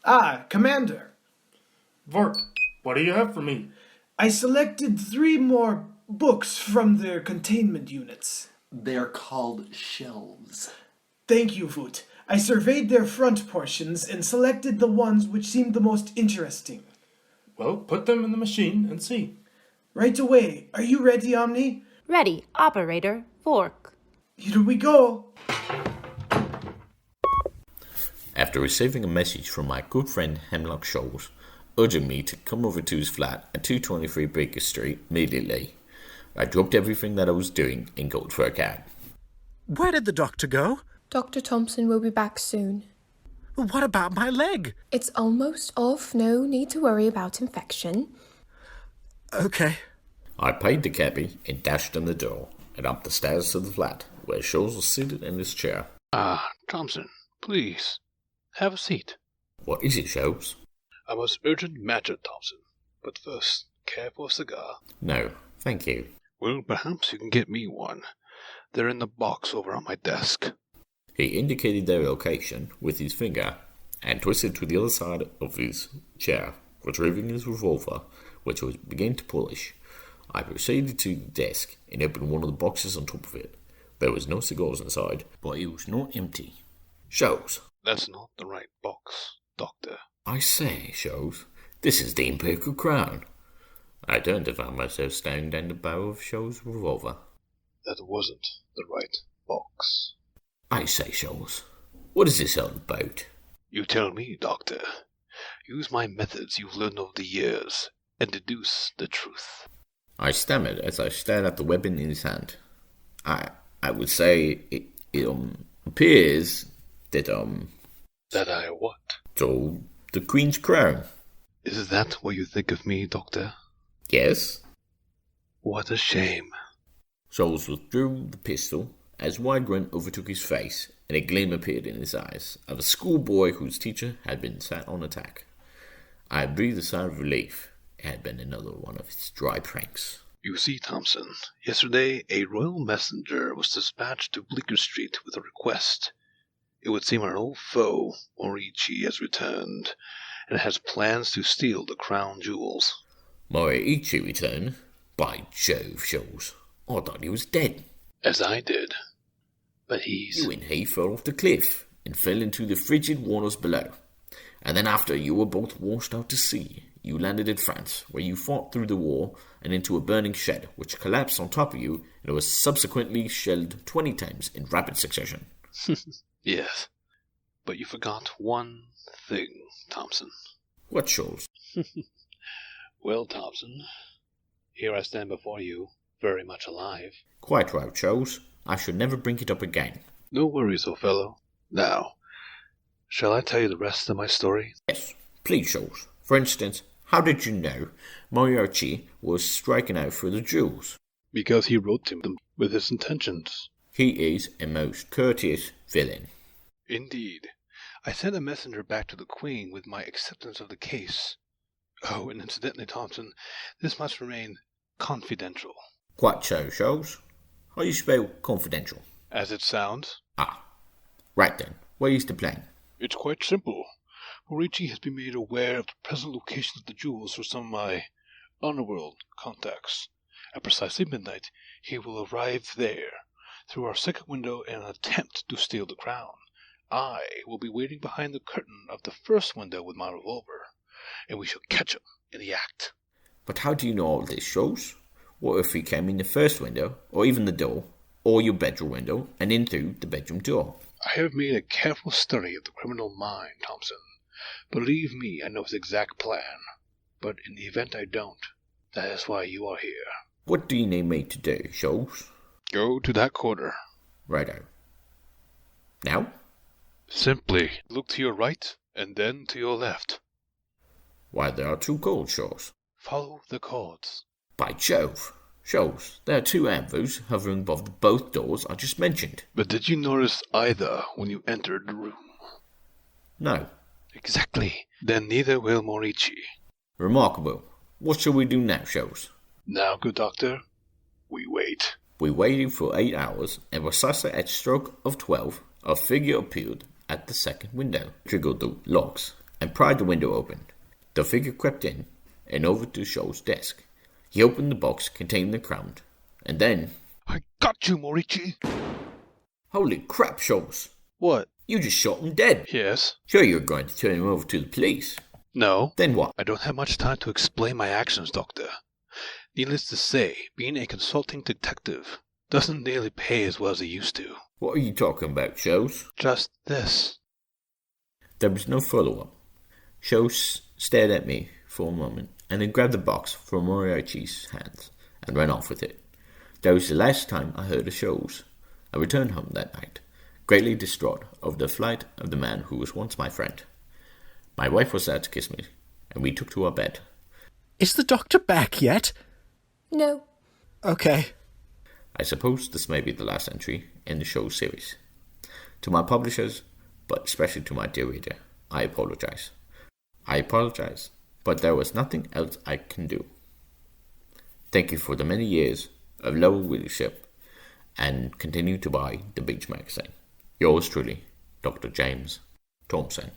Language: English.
Ah, Commander. Vork, what do you have for me? I selected 3 more books from their containment units. They're called shelves. Thank you, Voot. I surveyed their front portions and selected the ones which seemed the most interesting. Well, put them in the machine and see. Right away. Are you ready, Omni? Ready, operator, Vork. Here we go. After receiving a message from my good friend Hemlock Shoals, urging me to come over to his flat at 223 Baker Street immediately, I dropped everything that I was doing and got for a cab. Where did the doctor go? Dr. Thompson will be back soon. What about my leg? It's almost off. No need to worry about infection. Okay. I paid the cabbie and dashed in the door and up the stairs to the flat, where Shoals was seated in his chair. Thompson, please, have a seat. What is it, Shoals? I must urgent matter, Thompson. But first, care for a cigar? No, thank you. Well, perhaps you can get me one. They're in the box over on my desk. He indicated their location with his finger and twisted to the other side of his chair, retrieving his revolver, which was beginning to polish. I proceeded to the desk and opened one of the boxes on top of it. There was no cigars inside, but it was not empty. Shoals. That's not the right box, Doctor. I say, Shoals, this is the Imperial crown. I turned to find myself staring down the barrel of Shoals' revolver. That wasn't the right box. I say, Shoals, what is this all about? You tell me, Doctor. Use my methods you've learned over the years and deduce the truth. I stammered as I stared at the weapon in his hand. I would say it appears that That I what? So the Queen's crown. Is that what you think of me, Doctor? Yes. What a shame. Shoals withdrew the pistol as wide grin overtook his face, and a gleam appeared in his eyes of a schoolboy whose teacher had been sat on attack. I breathed a sigh of relief. It had been another one of his dry pranks. You see, Thompson, yesterday a royal messenger was dispatched to Bleecker Street with a request. It would seem our old foe, Moriichi, has returned, and has plans to steal the crown jewels. Moriichi returned? By Jove, Shoals, I thought he was dead. As I did. But he's... You and he fell off the cliff and fell into the frigid waters below. And then after you were both washed out to sea, you landed in France, where you fought through the war and into a burning shed, which collapsed on top of you and was subsequently shelled 20 times in rapid succession. Yes. But you forgot one thing, Thompson. What, Shoals? Well, Thompson, here I stand before you, very much alive. Quite right, Shoals. I should never bring it up again. No worries, old fellow. Now, shall I tell you the rest of my story? Yes, please, Shoals. For instance, how did you know Moriarty was striking out for the jewels? Because he wrote to them with his intentions. He is a most courteous villain. Indeed. I sent a messenger back to the Queen with my acceptance of the case. Oh, and incidentally, Thompson, this must remain confidential. Quite so, Shoals. How do you spell confidential? As it sounds. Ah, right then. What is the plan? It's quite simple. Moriichi has been made aware of the present location of the jewels for some of my underworld contacts. At precisely midnight, he will arrive there through our second window in an attempt to steal the crown. I will be waiting behind the curtain of the first window with my revolver, and we shall catch him in the act. But how do you know all this, Shoals? What if he came in the first window, or even the door, or your bedroom window, and in through the bedroom door? I have made a careful study of the criminal mind, Thompson. Believe me, I know his exact plan. But in the event I don't, that is why you are here. What do you need me to do, Shoals? Go to that corner. Righto. Now? Simply look to your right, and then to your left. Why, there are 2 cords, Shoals. Follow the cords. By Jove! Shoals, there are 2 anvils hovering above both doors I just mentioned. But did you notice either when you entered the room? No. Exactly. Then neither will Moriichi. Remarkable. What shall we do now, Shoals? Now, good doctor, we wait. We waited for 8 hours, and precisely at stroke of 12, a figure appeared at the second window, triggered the locks, and pried the window open. The figure crept in and over to Shoals' desk. He opened the box containing the crown, and then... I got you, Morichi! Holy crap, Shoals! What? You just shot him dead! Yes? Sure you're going to turn him over to the police. No. Then what? I don't have much time to explain my actions, Doctor. Needless to say, being a consulting detective doesn't nearly pay as well as it used to. What are you talking about, Shoals? Just this. There was no follow-up. Shoals stared at me for a moment, and then grabbed the box from Moriarty's hands and ran off with it. That was the last time I heard of Shoals. I returned home that night, greatly distraught over the flight of the man who was once my friend. My wife was there to kiss me, and we took to our bed. Is the doctor back yet? No. Okay. I suppose this may be the last entry in the Shoals series. To my publishers, but especially to my dear reader, I apologize. But there was nothing else I can do. Thank you for the many years of loyal readership, and continue to buy the Beach magazine. Yours truly, Dr. James Thompson.